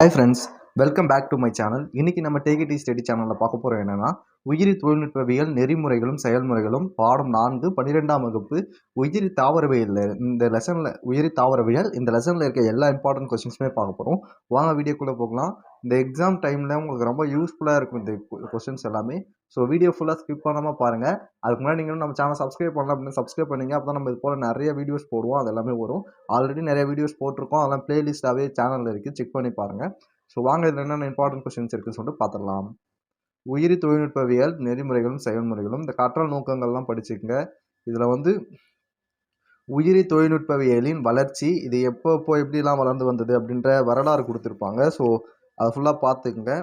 Hi friends, welcome back to my channel. இன்னைக்கு நம்ம take it study சேனலில் பார்க்க போகிறோம் என்னன்னா, உயிரி தொழில்நுட்பவியல் நெறிமுறைகளும் செயல்முறைகளும் பாடம் 4 12ஆம் வகுப்பு உயிரி தாவரவியல். இந்த லெசனில் உயிரி தாவரவியல் இந்த லெசனில் இருக்க எல்லா இம்பார்ட்டன்ட் கொஸ்டின்ஸுமே பார்க்க போகிறோம். வாங்க வீடியோக்குள்ளே போகலாம். இந்த எக்ஸாம் டைமில் உங்களுக்கு ரொம்ப யூஸ்ஃபுல்லாக இருக்கும் இந்த கொஸ்டின்ஸ் எல்லாமே. ஸோ வீடியோ ஃபுல்லாக ஸ்கிப் பண்ணாமல் பாருங்கள். அதுக்கு முன்னாடி நீங்களும் நம்ம சேனல் சப்ஸ்கிரைப் பண்ணலாம் அப்படின்னு சப்ஸ்கிரைப் பண்ணிங்க. அப்போ தான் நம்ம இது போல் நிறைய வீடியோஸ் போடுவோம். அது எல்லாமே வரும். ஆல்ரெடி நிறைய வீடியோஸ் போட்டிருக்கோம். அதெல்லாம் பிளேலிஸ்ட்டாகவே சேனலில் இருக்குது, செக் பண்ணி பாருங்கள். ஸோ வாங்க இதில் என்னென்ன இம்பார்ட்டன்ட் கொஸ்டின்ஸ் இருக்குன்னு சொல்லிட்டு பார்த்துடலாம். உயிரி தொழில்நுட்பவியல் நெறிமுறைகளும் செயல்முறைகளும் இந்த கற்றல் நோக்கங்கள்லாம் படிச்சுக்கங்க. இதில் வந்து உயிரி தொழில்நுட்பவியலின் வளர்ச்சி, இது எப்போ எப்படிலாம் வளர்ந்து வந்தது அப்படின்ற வரலாறு கொடுத்துருப்பாங்க. ஸோ அதை ஃபுல்லாக பார்த்துக்குங்க.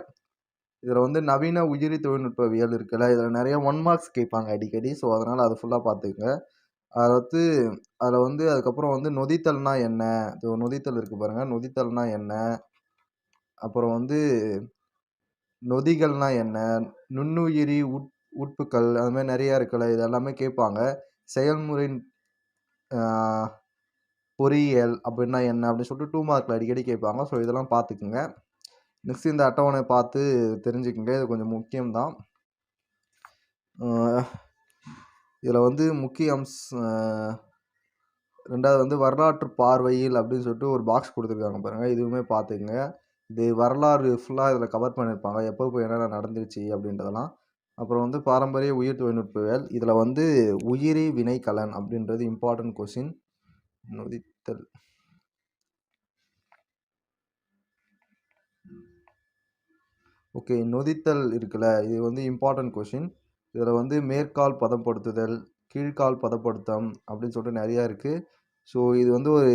இதில் வந்து நவீன உயிரி தொழில்நுட்பவியல் இருக்குல்ல, இதில் நிறைய 1 மார்க்ஸ் கேட்பாங்க அடிக்கடி. ஸோ அதனால் அதை ஃபுல்லாக பார்த்துக்குங்க. அதில் வந்து அதுக்கப்புறம் வந்து நொதித்தல்னா என்ன, நொதித்தல் இருக்குது பாருங்கள், நொதித்தல்னா என்ன, அப்புறம் வந்து நொதிகள்னா என்ன, நுண்ணுயிரி உட்புக்கள், அது மாதிரி நிறையா இருக்குல்ல, இது எல்லாமே கேட்பாங்க. செயல்முறை பொறியியல் அப்படின்னா என்ன அப்படின்னு சொல்லிட்டு 2 மார்க்கில் அடிக்கடி கேட்பாங்க. ஸோ இதெல்லாம் பார்த்துக்குங்க. நெக்ஸ்ட் இந்த அட்டவணை பார்த்து தெரிஞ்சுக்கங்க, இது கொஞ்சம் முக்கியம்தான். இதில் வந்து முக்கிய ரெண்டாவது வந்து வரலாற்று பார்வையில் அப்படின்னு சொல்லிட்டு ஒரு பாக்ஸ் கொடுத்துருக்காங்க பாருங்கள், இதுவுமே பார்த்துக்குங்க. இது வரலாறு ஃபுல்லாக இதில் கவர் பண்ணியிருப்பாங்க, எப்போ என்னென்ன நடந்துருச்சு அப்படின்றதெல்லாம். அப்புறம் வந்து பாரம்பரிய உயிர் தொழில்நுட்பவியல், இதில் வந்து உயிரி வினைக்கலன் அப்படின்றது இம்பார்ட்டன்ட் கொஸ்டின். நொதித்தல், ஓகே, நொதித்தல் இருக்குல்ல, இது வந்து இம்பார்ட்டன்ட் கொஸ்டின். இதில் வந்து மேற்கால் பதப்படுத்துதல், கீழ்கால் பதப்படுத்தம் அப்படின்னு சொல்லிட்டு நிறையா இருக்குது. ஸோ இது வந்து ஒரு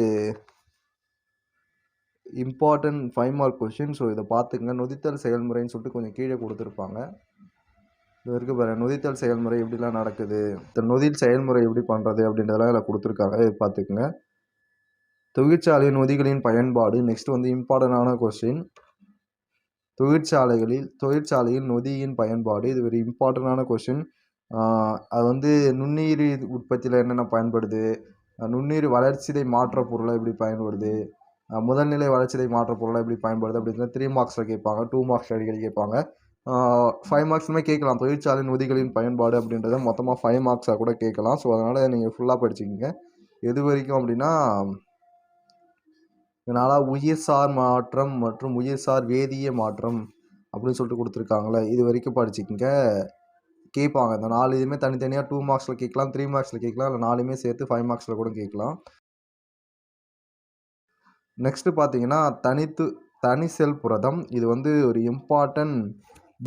இம்பார்ட்டன்ட் 5 மார்க் கொஸ்டின். ஸோ இதை பார்த்துக்குங்க. நொதித்தல் செயல்முறைன்னு சொல்லிட்டு கொஞ்சம் கீழே கொடுத்துருப்பாங்க. இது வரைக்கும் பாருங்கள், நொதித்தல் செயல்முறை எப்படிலாம் நடக்குது, இந்த நொதில் செயல்முறை எப்படி பண்ணுறது அப்படின்றதெல்லாம் இதில் கொடுத்துருக்காங்க, இது பார்த்துக்குங்க. தொழிற்சாலை நொதிகளின் பயன்பாடு நெக்ஸ்ட் வந்து இம்பார்ட்டண்டான கொஸ்டின். தொழிற்சாலையில் நொதியின் பயன்பாடு, இது ஒரு இம்பார்ட்டண்டான கொஸ்டின். அது வந்து நுண்ணுயிரி உற்பத்தியில் என்னென்ன பயன்படுது, நுண்ணுயிரி வளர்ச்சிதை மாற்ற பொருளாக எப்படி பயன்படுது, முதல்நிலை வளர்ச்சிதை மாற்ற பொருளாக எப்படி பயன்படுது அப்படின்னா 3 மார்க்ஸில் கேட்பாங்க, 2 மார்க்ஸ் அடிக்கடி கேட்பாங்க, 5 மார்க்ஸுமே கேட்கலாம். தொழிற்சாலை நொதிகளின் பயன்பாடு அப்படின்றத மொத்தமாக 5 மார்க்ஸாக கூட கேட்கலாம். ஸோ அதனால் நீங்கள் ஃபுல்லாக படிச்சுக்கோங்க. எது வரைக்கும் அப்படின்னா, இதனால் உயிர்சார் மாற்றம் மற்றும் உயிர்சார் வேதிய மாற்றம் அப்படின்னு சொல்லிட்டு கொடுத்துருக்காங்களே, இது வரைக்கும் படிச்சுக்கோங்க. கேட்பாங்க இந்த 4 இதுவுமே தனித்தனியாக 2 மார்க்ஸில் கேட்கலாம், 3 மார்க்ஸில் கேட்கலாம், இல்லை 4மே சேர்த்து 5 மார்க்ஸில் கூட கேட்கலாம். நெக்ஸ்ட்டு பார்த்தீங்கன்னா தனி செல் புரதம், இது வந்து ஒரு important,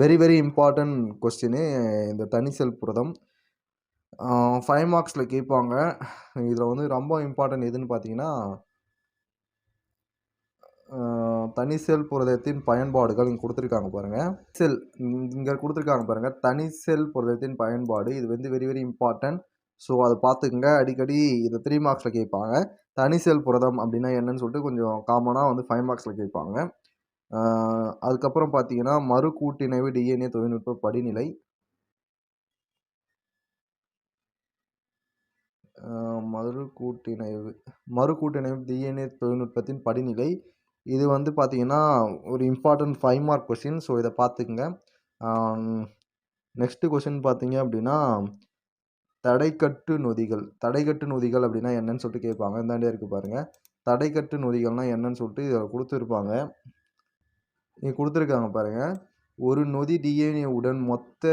very very important question. இந்த தனி செல் புரதம் 5 மார்க்ஸில் கேட்பாங்க. இதில் வந்து ரொம்ப இம்பார்ட்டன்ட் எதுன்னு பார்த்தீங்கன்னா, தனி செல் புரதத்தின் பயன்பாடுகள் இங்கே கொடுத்துருக்காங்க பாருங்கள். இங்கே கொடுத்துருக்காங்க பாருங்கள், தனி செல் புரதத்தின் பயன்பாடு, இது வந்து வெரி வெரி இம்பார்ட்டன்ட். ஸோ அதை பார்த்துக்குங்க. அடிக்கடி இதை 3 மார்க்ஸில் கேட்பாங்க. தனி செல் புரதம் அப்படின்னா என்னன்னு சொல்லிட்டு கொஞ்சம் காமனாக வந்து 5 மார்க்ஸில் கேட்பாங்க. அதுக்கப்புறம் பார்த்தீங்கன்னா, மறு கூட்டிணைவு டிஎன்ஏ தொழில்நுட்ப படிநிலை, மறு கூட்டிணைவு டிஎன்ஏ தொழில்நுட்பத்தின் படிநிலை, இது வந்து பார்த்தீங்கன்னா ஒரு இம்பார்ட்டன்ட் 5 மார்க் கொஸ்டின். ஸோ இதை பார்த்துக்குங்க. நெக்ஸ்ட்டு கொஸ்டின் பார்த்தீங்க அப்படின்னா, தடைக்கட்டு நொதிகள் அப்படின்னா என்னன்னு சொல்லிட்டு கேட்பாங்க. இந்தாண்டே இருக்குது பாருங்கள், தடைக்கட்டு நொதிகள்னால் என்னன்னு சொல்லிட்டு இதில் கொடுத்துருப்பாங்க. இங்கே கொடுத்துருக்காங்க பாருங்கள், ஒரு நொதி டிஎன்ஏ உடன் மொத்த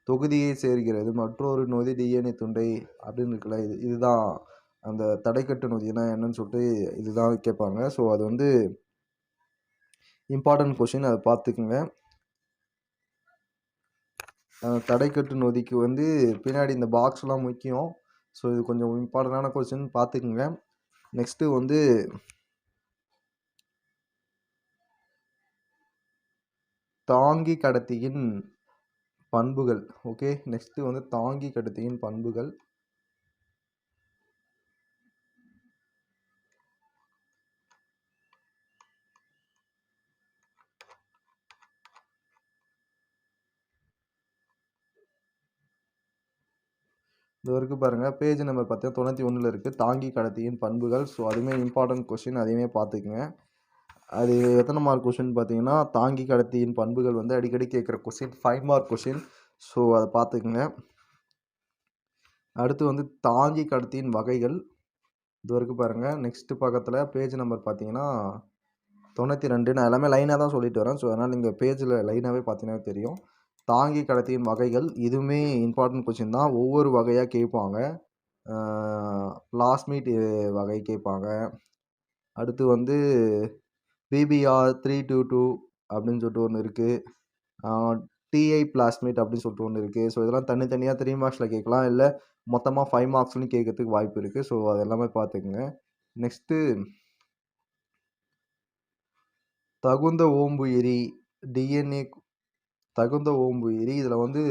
தொகுதியை சேர்கிறது, மற்றொரு நொதி டிஎன்ஏ துண்டை அப்படின்னு இருக்குல்ல, இதுதான் அந்த தடைக்கட்டு நொதினா என்னன்னு சொல்லிட்டு இதுதான் கேட்பாங்க. ஸோ அது வந்து இம்பார்ட்டன்ட் கொஸ்டின், அதை பார்த்துக்குங்க. தடைக்கட்டு நொதிக்கு வந்து பின்னாடி இந்த பாக்ஸ்லாம் முக்கியம். ஸோ இது கொஞ்சம் இம்பார்ட்டண்டான கொஸ்டின், பார்த்துக்குங்க. நெக்ஸ்ட்டு வந்து தாங்கி கடத்தியின் பண்புகள். ஓகே, நெக்ஸ்ட்டு வந்து தாங்கி கடத்தியின் பண்புகள். இது வரைக்கும் பாருங்கள், பேஜ் நம்பர் 91 இருக்குது, தாங்கி கடத்தியின் பண்புகள். ஸோ அதுவுமே இம்பார்ட்டன்ட் கொஸ்டின், அதையுமே பார்த்துக்குங்க. அது எத்தனை மார்க் கொஷின் பார்த்தீங்கன்னா, தாங்கி கடத்தியின் பண்புகள் வந்து அடிக்கடி கேட்குற கொஷின் 5 மார்க் கொஷின். ஸோ அத பார்த்துக்கங்க. அடுத்து வந்து தாங்கி கடத்தியின் வகைகள். இதுவரைக்கும் பாருங்க. நெக்ஸ்ட் பக்கத்துல பேஜ் நம்பர் பார்த்தீங்கன்னா 92. நான் எல்லாமே லைனா தான் சொல்லிட்டு வரேன். ஸோ அதனால நீங்க பேஜ்ல லைனாவே பார்த்தீங்கன்னா தெரியும். தாங்கி கடத்தியின் வகைகள். இதுவுமே இம்பார்ட்டன்ட் கொஸ்டின் தான். ஒவ்வொரு வகையா கேட்பாங்க. பிளாஸ்மிட் வகை கேட்பாங்க. அடுத்து வந்து பிபிஆர் 322 அப்படின்னு சொல்லிட்டு ஒண்ணு இருக்கு. டிஐ பிளாஸ்மிட் அப்படின்னு சொல்லிட்டு ஒண்ணு இருக்கு. ஸோ இதெல்லாம் தனித்தனியா 3 மார்க்ஸ்ல கேட்கலாம். இல்ல மொத்தமா 5 மார்க்ஸ்லயும் கேட்கறதுக்கு வாய்ப்பு இருக்கு. ஸோ அது எல்லாமே பார்த்துக்கங்க. நெக்ஸ்ட்டு தகுந்த ஓம்புயிரி டிஎன்ஏ தகுந்த ஓம்புயிரி. இதில் வந்து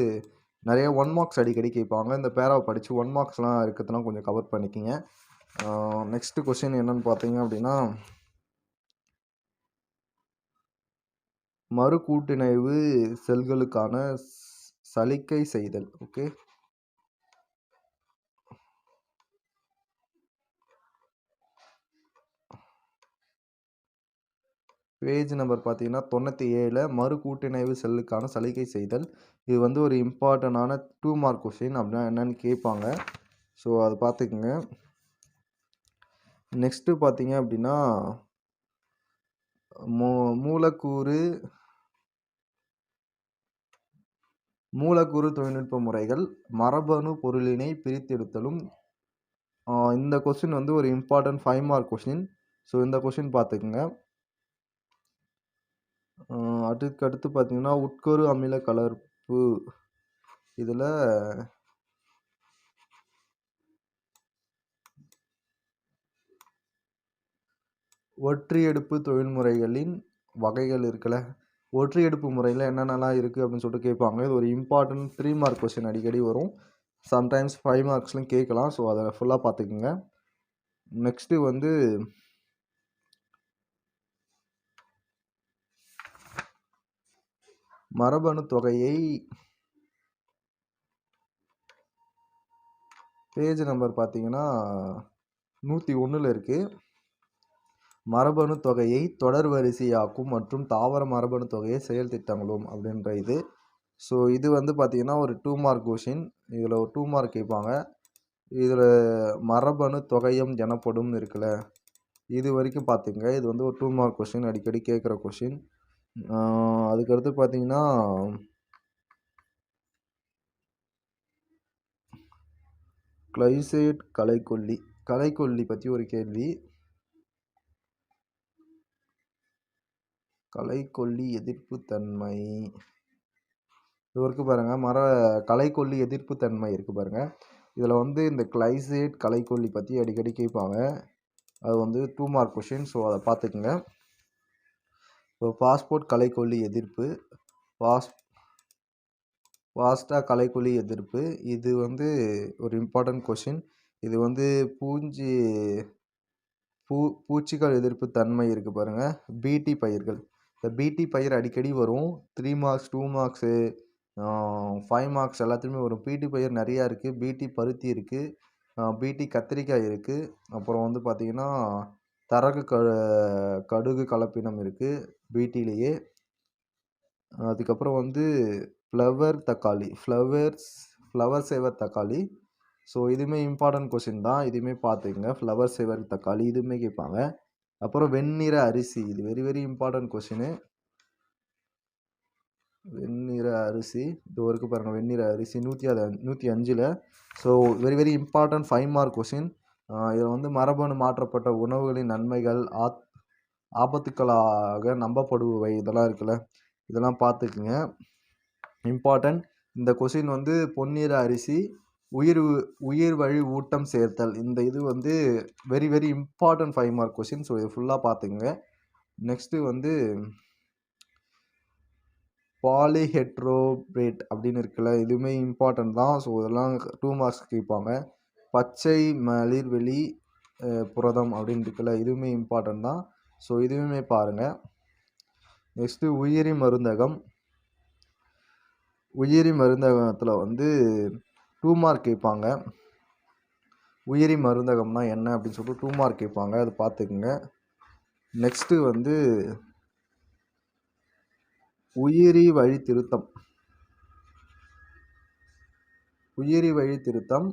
நிறைய 1 மார்க்ஸ் அடிக்கடி கேட்பாங்க. இந்த பேராவை படித்து 1 மார்க்ஸ்லாம் இருக்கிறதுலாம் கொஞ்சம் கவர் பண்ணிக்கிங்க. நெக்ஸ்ட் கொஸ்டின் என்னன்னு பார்த்தீங்க அப்படின்னா, மறு கூட்டிணைவு செல்களுக்கான சலிக்கை செய்தல். ஓகே, பேஜ் நம்பர் பார்த்தீங்கன்னா 97. மறு கூட்டிணைவு செல்லுக்கான சலிக்கை செய்தல். இது வந்து ஒரு இம்பார்ட்டண்டான 2 மார்க் கொஸ்டின். அப்படின்னா என்னன்னு கேட்பாங்க. ஸோ அதை பார்த்துக்குங்க. நெக்ஸ்ட்டு பார்த்தீங்க அப்படின்னா, மூலக்கூறு தொழில்நுட்ப முறைகள், மரபணு பொருளினை பிரித்தெடுத்தலும். இந்த கொஸ்டின் வந்து ஒரு இம்பார்ட்டன்ட் 5 மார்க் கொஸ்டின். ஸோ இந்த கொஸ்டின் பார்த்துக்குங்க. அதுக்கடுத்து பார்த்தீங்கன்னா, உட்கரு அமில கலப்பு. இதில் ஒற்றியெடுப்பு தொழில்முறைகளின் வகைகள் இருக்குல்ல, ஒற்றியெடுப்பு முறையில் என்னென்னலாம் இருக்குது அப்படின்னு சொல்லிட்டு கேட்பாங்க. இது ஒரு இம்பார்ட்டன்ட் 3 மார்க் கொஸ்டின் அடிக்கடி வரும். சம்டைம்ஸ் 5 மார்க்ஸ்லையும் கேட்கலாம். ஸோ அதை ஃபுல்லாக பார்த்துக்குங்க. நெக்ஸ்ட்டு வந்து மரபணு தொகையை பேஜ் நம்பர் பார்த்தீங்கன்னா 101 இருக்கு. மரபணு தொகையை தொடர் வரிசையாக்கும் மற்றும் தாவர மரபணு தொகையை செயல் திட்டங்களும் அப்படின்ற இது. ஸோ இது வந்து பார்த்தீங்கன்னா ஒரு 2 மார்க் கொஷின். இதில் ஒரு 2 மார்க் கேட்பாங்க. இதில் மரபணு தொகையம் எனப்படும் இருக்குல்ல, இது வரைக்கும் பார்த்துங்க. இது வந்து ஒரு 2 மார்க் கொஷின், அடிக்கடி கேட்குற கொஷின். அதுக்கடுத்து பார்த்தீங்கன்னா, கிளைசேட் களைக்கொல்லி பற்றி ஒரு கேள்வி. களைக்கொல்லி எதிர்ப்பு தன்மை இது வரைக்கும் பாருங்க. களைக்கொல்லி எதிர்ப்பு தன்மை இருக்கு பாருங்க. இதில் வந்து இந்த கிளைசேட் களைக்கொல்லி பற்றி அடிக்கடி கேட்பாங்க. அது வந்து 2 மார்க் கொஷின். ஸோ அதை பார்த்துக்குங்க. இப்போ பாஸ்போர்ட் களைக்கொல்லி எதிர்ப்பு, வாஸ்டா களைக்கொல்லி எதிர்ப்பு. இது வந்து ஒரு இம்பார்ட்டன்ட் கொஷின். இது வந்து பூச்சிகள் எதிர்ப்பு தன்மை இருக்கு பாருங்க. பிடி பயிர்கள். இந்த பிடி பயிர் அடிக்கடி வரும். 3 மார்க்ஸ், 2 மார்க்ஸு, 5 மார்க்ஸ் எல்லாத்துலேயுமே வரும். பிடி பயிர் நிறையா இருக்குது. பிடி பருத்தி இருக்குது, பிடி கத்திரிக்காய் இருக்குது. அப்புறம் வந்து பார்த்திங்கன்னா தரகு கடுகு கலப்பினம் இருக்குது பிடிலேயே. அதுக்கப்புறம் வந்து ஃப்ளவர் சேவர் தக்காளி. ஸோ இதுவுமே இம்பார்ட்டன்ட் கொஷின் தான். இதுவுமே பார்த்துக்கங்க. ஃப்ளவர் சேவர் தக்காளி இதுவுமே கேட்பாங்க. அப்புறம் வெண்ணிற அரிசி. இது வெரி வெரி இம்பார்ட்டன்ட் கொஷினு. வெண்ணிற அரிசி இது வரைக்கும் பாருங்கள். வெண்ணிற அரிசி 105. So very very important 5 mark question. இதில் வந்து மரபணு மாற்றப்பட்ட உணவுகளின் நன்மைகள், ஆபத்துக்களாக நம்பப்படுபவை, இதெல்லாம் இருக்குல்ல, இதெல்லாம் பார்த்துக்குங்க. இம்பார்ட்டன்ட். இந்த கொஷின் வந்து பொன்னிற அரிசி, உயிர் வழி ஊட்டம் சேர்த்தல். இந்த இது வந்து very very important 5 mark question. So இது ஃபுல்லாக பார்த்துக்குங்க. நெக்ஸ்ட்டு வந்து பாலிஹெட்ரோபேட் அப்படின்னு இருக்குல்ல, இதுவுமே இம்பார்ட்டன்ட் தான். ஸோ இதெல்லாம் 2 மார்க்ஸ் கேட்பாங்க. பச்சை மலிர்வெளி புரதம் அப்படின்னு இருக்குல்ல, இதுவுமே இம்பார்ட்டன்ட் தான். ஸோ இதுவுமே பாருங்கள். நெக்ஸ்ட்டு உயிரி மருந்தகத்தில் வந்து 2 மார்க் கேட்பாங்க. உயிரி மருந்தகம்னா என்ன அப்படின்னு சொல்லிட்டு 2 மார்க் கேட்பாங்க. அது பார்த்துக்குங்க. நெக்ஸ்ட்டு வந்து உயிரி வழி திருத்தம். உயிரி வழி திருத்தம்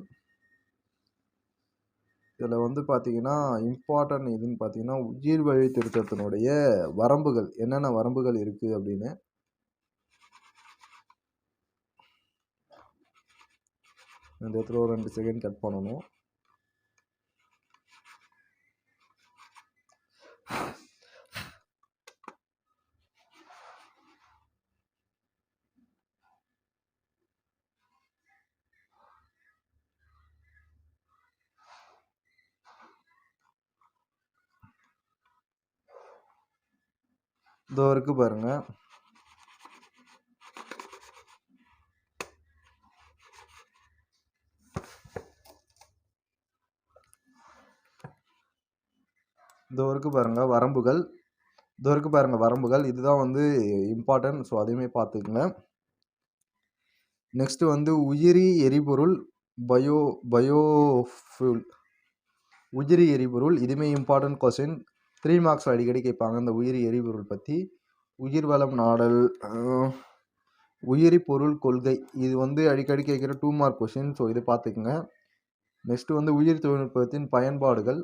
இதில் வந்து பார்த்தீங்கன்னா இம்பார்ட்டன்ட் எதுன்னு பார்த்தீங்கன்னா உயிர் வழி திருத்தத்தினுடைய வரம்புகள் என்னென்ன வரம்புகள் இருக்குது அப்படின்னு இந்த இடத்துல ஒரு 2 செகண்ட் கட் பண்ணணும். இதோ இருக்கு பாருங்க. இதோ இருக்கு பாருங்க வரம்புகள். இதோ இருக்கு பாருங்க வரம்புகள். இதுதான் வந்து இம்பார்ட்டன்ட். ஸோ அதையுமே பார்த்துக்குங்க. நெக்ஸ்ட் வந்து உயிரி எரிபொருள் பயோஃபியூல். உயிரி எரிபொருள் இதுவுமே இம்பார்ட்டன்ட் கொஸ்டின். 3 மார்க்ஸில் அடிக்கடி கேட்பாங்க இந்த உயிரி எரிபொருள் பற்றி. உயிர் வளம் நாடல், உயிரி பொருள் கொள்கை இது வந்து அடிக்கடி கேட்குற 2 மார்க் கொஸ்டின். ஸோ இது பார்த்துக்குங்க. நெக்ஸ்ட் வந்து உயிர் தொழில்நுட்பத்தின் பயன்பாடுகள்.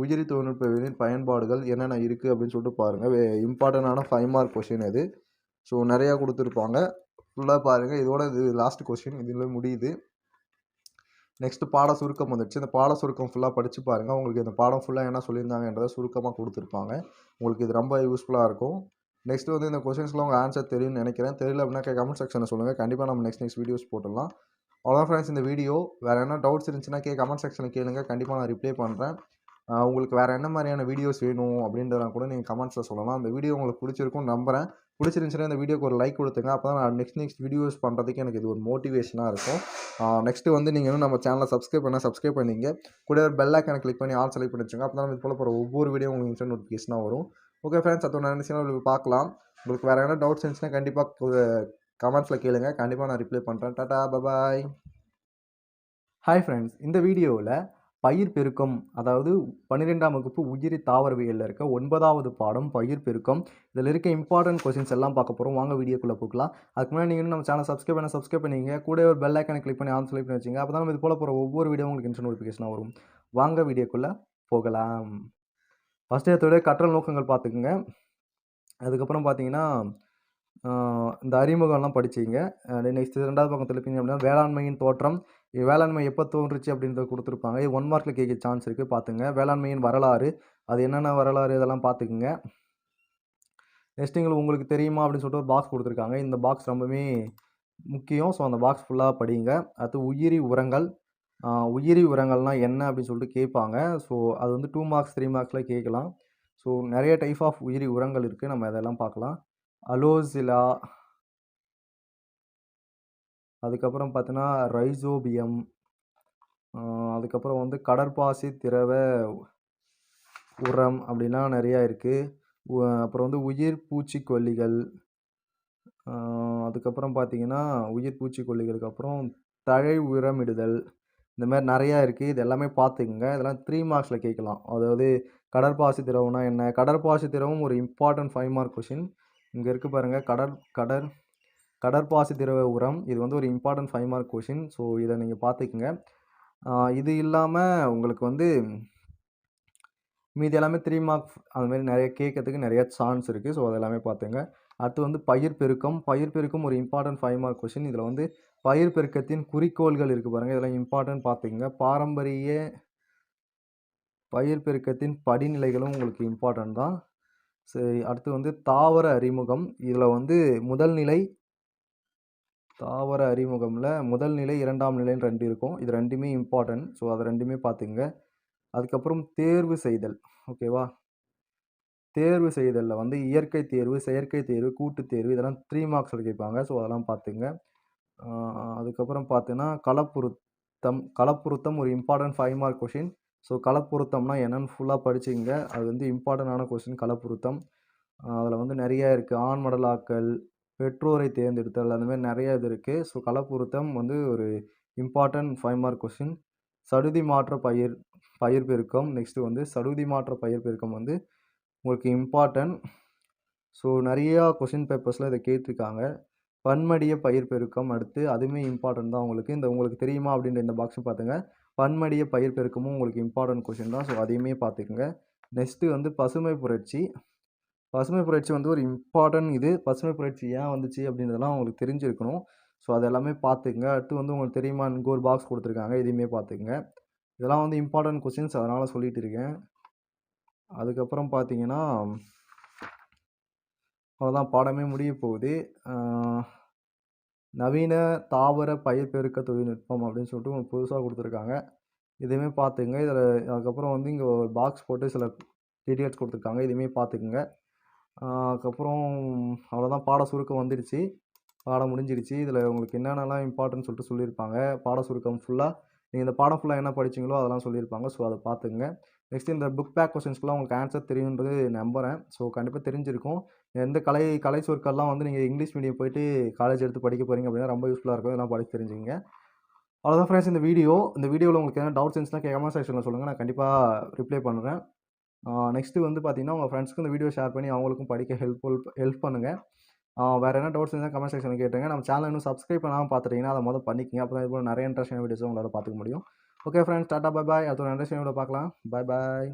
உயிரி தொழில்நுட்பத்தின் பயன்பாடுகள் என்னென்ன இருக்குது அப்படின்னு சொல்லிட்டு பாருங்கள். இம்பார்ட்டண்டான 5 மார்க் கொஸ்டின் அது. ஸோ நிறையா கொடுத்துருப்பாங்க. ஃபுல்லாக பாருங்கள். இதோட இது லாஸ்ட் கொஸ்டின். இதில் முடியுது. நெக்ஸ்ட்டு பாட சுருக்கம் வந்துடுச்சு. இந்த பாட சுருக்கம் ஃபுல்லாக படித்து பாருங்கள். உங்களுக்கு இந்த பாடம் ஃபுல்லாக என்ன சொல்லியிருந்தாங்கன்றதை சுருக்கமாக கொடுத்துருப்பாங்க. உங்களுக்கு இது ரொம்ப யூஸ்ஃபுல்லாக இருக்கும். நெக்ஸ்ட்டு வந்து இந்த கொஸ்டின்ஸ்லாம் உங்கள் ஆன்சர் தெரியும்னு நினைக்கிறேன். தெரியல அப்படின்னா கமெண்ட் செக்ஷனில் சொல்லுங்கள். கண்டிப்பாக நம்ம நெக்ஸ்ட் வீடியோஸ் போட்டுடலாம். அவ்வளோதான் ஃப்ரெண்ட்ஸ் இந்த வீடியோ. வேறு என்ன டவுட்ஸ் இருந்துச்சுன்னா கமெண்ட் செக்ஷனில் கேளுங்க. கண்டிப்பாக நான் ரிப்ளை பண்ணுறேன். உங்களுக்கு வேறு என்ன மாதிரியான வீடியோஸ் வேணும் அப்படின்றலாம் கூட நீங்கள் கமெண்ட்ஸில் சொல்லலாம். அந்த வீடியோ உங்களுக்கு பிடிச்சிருக்கும்னு நம்புகிறேன். பிடிச்சிருந்துச்சுன்னா இந்த வீடியோக்கு ஒரு லைக் கொடுத்துங்க. அப்போ தான் நான் நெக்ஸ்ட் வீடியோஸ் பண்ணுறதுக்கு எனக்கு இது ஒரு மோட்டிவேஷனாக இருக்கும். நெக்ஸ்ட்டு வந்து நீங்கள் இன்னும் நம்ம சேனலை சப்ஸ்கிரைப் பண்ணிங்க. கூட ஒரு பெல் ஐக்கானை கிளிக் பண்ணி ஆல் செலக்ட் பண்ணி வச்சுங்க. அப்போ தான் இது போல் போகிற ஒவ்வொரு வீடியோ உங்களுக்கு இன்ஸ்டன்ட் நோட்டிஃபிகேஷனாக வரும். ஓகே ஃப்ரெண்ட்ஸ், அதோட நினைச்சு பார்க்கலாம். உங்களுக்கு வேறு என்ன டவுட்ஸ் இருந்துச்சுன்னா கண்டிப்பாக கமெண்ட்ஸில் கேளுங்க. கண்டிப்பாக நான் ரிப்ளை பண்ணுறேன். டாடா பபாய். ஹாய் ஃப்ரெண்ட்ஸ், இந்த வீடியோவில் பயிர் பெருக்கம், அதாவது 12ஆம் வகுப்பு உயிரி தாவரவியலில் இருக்க 9வது பாடம் பயிர் பெருக்கம். இதில் இருக்க இம்பார்ட்டன்ட் கொஸ்டின்ஸ் எல்லாம் பார்க்க போகிறோம். வாங்க வீடியோக்குள்ளே போகலாம். அதுக்கு முன்னாடி நீங்கள் நம்ம சேனல் சப்ஸ்கிரைப் பண்ணிங்க. கூட ஒரு பெல் ஐக்கானை கிளிக் பண்ணி ஆன் செலக்ட் பண்ணி வச்சுங்க. அப்போ தான் இது போல் போகிற ஒவ்வொரு வீடியோ உங்களுக்கு இன்ஸ்டன்ட் நோட்டிஃபிகேஷனாக வரும். வாங்க வீடியோக்குள்ளே போகலாம். ஃபஸ்ட்டு எடுத்தோட கற்றல் நோக்கங்கள் பார்த்துக்குங்க. அதுக்கப்புறம் பார்த்தீங்கன்னா இந்த அறிமுகம்லாம் படிச்சிங்க. நெக்ஸ்ட் 2வது பக்கம் திருப்பிங்க அப்படின்னா வேளாண்மையின் தோற்றம். வேளாண்மை எப்போ தோன்றுச்சு அப்படின்றத கொடுத்துருப்பாங்க. இது 1 மார்க்கில் கேட்க சான்ஸ் இருக்குது, பார்த்துங்க. வேளாண்மையின் வரலாறு, அது என்னென்ன வரலாறு இதெல்லாம் பார்த்துக்குங்க. நெக்ஸ்ட் உங்களுக்கு தெரியுமா அப்படின்னு சொல்லிட்டு ஒரு பாக்ஸ் கொடுத்துருக்காங்க. இந்த பாக்ஸ் ரொம்பவே முக்கியம். ஸோ அந்த பாக்ஸ் ஃபுல்லாக படிங்க. அடுத்து உயிரி உரங்கள். உயிரி உரங்கள்னால் என்ன அப்படின்னு சொல்லிட்டு கேட்பாங்க. ஸோ அது வந்து 2 மார்க்ஸ் 3 மார்க்ஸில் கேட்கலாம். ஸோ நிறைய டைப் ஆஃப் உயிரி உரங்கள் இருக்குது. நம்ம அதெல்லாம் பார்க்கலாம். அலோசிலா, அதுக்கப்புறம் பார்த்தீங்கன்னா ரைசோபியம், அதுக்கப்புறம் வந்து கடற்பாசி திரவ உரம் அப்படின்னா நிறையா இருக்குது. அப்புறம் வந்து உயிர் பூச்சிக்கொல்லிகள், அதுக்கப்புறம் பார்த்தீங்கன்னா உயிர் பூச்சிக்கொல்லிகளுக்கு அப்புறம் தழை உரமிடுதல், இந்த மாதிரி நிறையா இருக்குது. இது எல்லாமே பார்த்துக்குங்க. இதெல்லாம் 3 மார்க்ஸில் கேட்கலாம். அதாவது கடற்பாசி திரவம்னா என்ன? கடற்பாசி திரவம் ஒரு இம்பார்ட்டன்ட் 5 மார்க் கொஷின். இங்கே இருக்குது பாருங்கள். கடற்பாசி திரவ உரம். இது வந்து ஒரு இம்பார்ட்டன்ட் 5 மார்க் கொஷின். ஸோ இதை நீங்கள் பார்த்துக்குங்க. இது இல்லாமல் உங்களுக்கு வந்து மீதி எல்லாமே 3 மார்க்ஸ் அதுமாரி நிறைய கேட்கறதுக்கு நிறைய சான்ஸ் இருக்குது. ஸோ அதெல்லாமே பார்த்துங்க. அடுத்து வந்து பயிர் பெருக்கம். பயிர் பெருக்கம் ஒரு இம்பார்ட்டன்ட் 5 மார்க் கொஷின். இதில் வந்து பயிர் பெருக்கத்தின் குறிக்கோள்கள் இருக்குது பாருங்கள். இதெல்லாம் இம்பார்ட்டன்ட் பார்த்துக்குங்க. பாரம்பரிய பயிர் பெருக்கத்தின் படிநிலைகளும் உங்களுக்கு இம்பார்ட்டன்ட் தான். சரி, அடுத்து வந்து தாவர அறிமுகம். இதில் வந்து முதல் நிலை தாவர அறிமுகமில் முதல் நிலை 2ஆம் நிலைன்னு 2 இருக்கும். இது 2மே இம்பார்ட்டன்ட். ஸோ அதை 2மே பார்த்துங்க. அதுக்கப்புறம் தேர்வு செய்தல். ஓகேவா? தேர்வு செய்தலில் வந்து இயற்கை தேர்வு, செயற்கை தேர்வு, கூட்டுத் தேர்வு இதெல்லாம் 3 மார்க்ஸில் கேட்பாங்க. ஸோ அதெல்லாம் பார்த்துங்க. அதுக்கப்புறம் பார்த்தீங்கன்னா களப்புருத்தம் ஒரு இம்பார்ட்டன்ட் 5 மார்க் கொஷின். ஸோ களப்புருத்தம்னா என்னென்னு ஃபுல்லாக படிச்சுங்க. அது வந்து இம்பார்ட்டண்டான கொஷின் களப்புருத்தம். அதில் வந்து நிறையா இருக்குது. ஆண் மடலாக்கல், பெற்றோரை தேர்ந்தெடுத்தல், அந்த மாதிரி நிறையா இது இருக்குது. ஸோ களப்புருத்தம் வந்து ஒரு இம்பார்ட்டன்ட் 5 மார்க் கொஷின். சடுதி மாற்ற பயிர் பயிர் பெருக்கம், நெக்ஸ்ட்டு வந்து சடுதி மாற்ற பயிர் பெருக்கம் வந்து உங்களுக்கு இம்பார்ட்டன்ட். ஸோ நெறையா கொஸ்டின் பேப்பர்ஸ்ல இத கேட்டுருக்காங்க. பன்மடிய பயிர் பெருக்கம் அடுத்து அதுவுமே இம்பார்ட்டன்ட் தான் உங்களுக்கு. இந்த உங்களுக்கு தெரியுமா அப்படின்ற இந்த பாக்ஸ பாத்துங்க. பன்மடிய பயிர் பெருக்கமும் உங்களுக்கு இம்பார்ட்டன்ட் கொஸ்டின் தான். ஸோ அதையுமே பாத்துக்கங்க. நெக்ஸ்ட்டு வந்து பசுமை புரட்சி. பசுமை புரட்சி வந்து ஒரு இம்பார்ட்டன்ட் இது. பசுமை புரட்சி ஏன் வந்துச்சு அப்படின்றதெல்லாம் உங்களுக்கு தெரிஞ்சிருக்கணும். ஸோ அது எல்லாமே பாத்துக்கங்க. அடுத்து வந்து உங்களுக்கு தெரியுமா இங்க ஒரு பாக்ஸ் குடுத்துருக்காங்க. இதையுமே பாத்துக்கங்க. இதெல்லாம் வந்து இம்பார்ட்டன்ட் கொஸ்டின்ஸ் அதனால சொல்லிட்டு இருக்கேன். அதுக்கப்புறம் பாத்தீங்கன்னா, அவ்வளோதான் பாடமே முடிய போகுது. ஆ நவீன தாவர பயிர் பெருக்க தொழில்நுட்பம் அப்படின்னு சொல்லிட்டு உங்களுக்கு புதுசா குடுத்துருக்காங்க. இதையுமே பாத்துக்கங்க. இதில அதுக்கப்புறம் வந்து இங்க ஒரு பாக்ஸ் போட்டு சில டீட்டெயில்ஸ் குடுத்துருக்காங்க. இதையுமே பாத்துக்கங்க. அதுக்கப்புறம் அவ்வளோதான் பாட சுருக்கம் வந்துடுச்சு. பாடம் முடிஞ்சிடுச்சு. இதில உங்களுக்கு என்னென்னலாம் இம்பார்ட்டன்ட்னு சொல்லிட்டு சொல்லியிருப்பாங்க. பாட சுருக்கம் ஃபுல்லா நீங்க இந்த பாடம் ஃபுல்லா என்ன படிச்சீங்களோ அதெல்லாம் சொல்லியிருப்பாங்க. ஸோ அத பாத்துக்கங்க. நெக்ஸ்ட் இந்த புக் பேக் கொஸ்டின்ஸ்க்குலாம் உங்களுக்கு ஆன்சர் தெரியுன்றது நம்புறேன். ஸோ கண்டிப்பா தெரிஞ்சிருக்கும். எந்த கலை சொற்கள்லாம் வந்து நீங்க இங்கிலீஷ் மீடியம் போயிட்டு காலேஜ் எடுத்து படிக்க போறீங்க அப்படின்னா ரொம்ப யூஸ்ஃபுல்லா இருக்கும். இதெல்லாம் படிச்சு தெரிஞ்சுக்கங்க. அவ்வளோதான் ஃப்ரெண்ட்ஸ் இந்த வீடியோ. இந்த வீடியோல உங்களுக்கு எதனா டவுட்ஸ் இருந்துச்சுன்னா கமெண்ட் செக்ஷன்ல சொல்லுங்க. நான் கண்டிப்பா ரிப்ளை பண்றேன். நெக்ஸ்ட்டு வந்து பார்த்தீங்கன்னா, உங்க ஃப்ரெண்ட்ஸ்க்கு இந்த வீடியோ ஷேர் பண்ணி அவங்களுக்கும் படிக்க ஹெல்ப் பண்ணுங்க. வேற என்ன டவுட்ஸ் இருந்தா கமெண்ட் செக்ஷன்ல கேட்டுருங்க. நம்ம சேனல இன்னும் சப்ஸ்கிரைப் பண்ணாம பார்த்துட்டீங்கன்னா, அத மொத பண்ணிக்கங்க. அப்பதான் இது போல நெறைய இன்ட்ரஸ்டிங்கான வீடியோஸ உங்களால பார்த்துக்க முடியும். Okay friends tata bye bye. அடுத்த ஒரு இன்ட்ரஸ்டிங் வீடியோல பார்க்கலாம். Bye bye.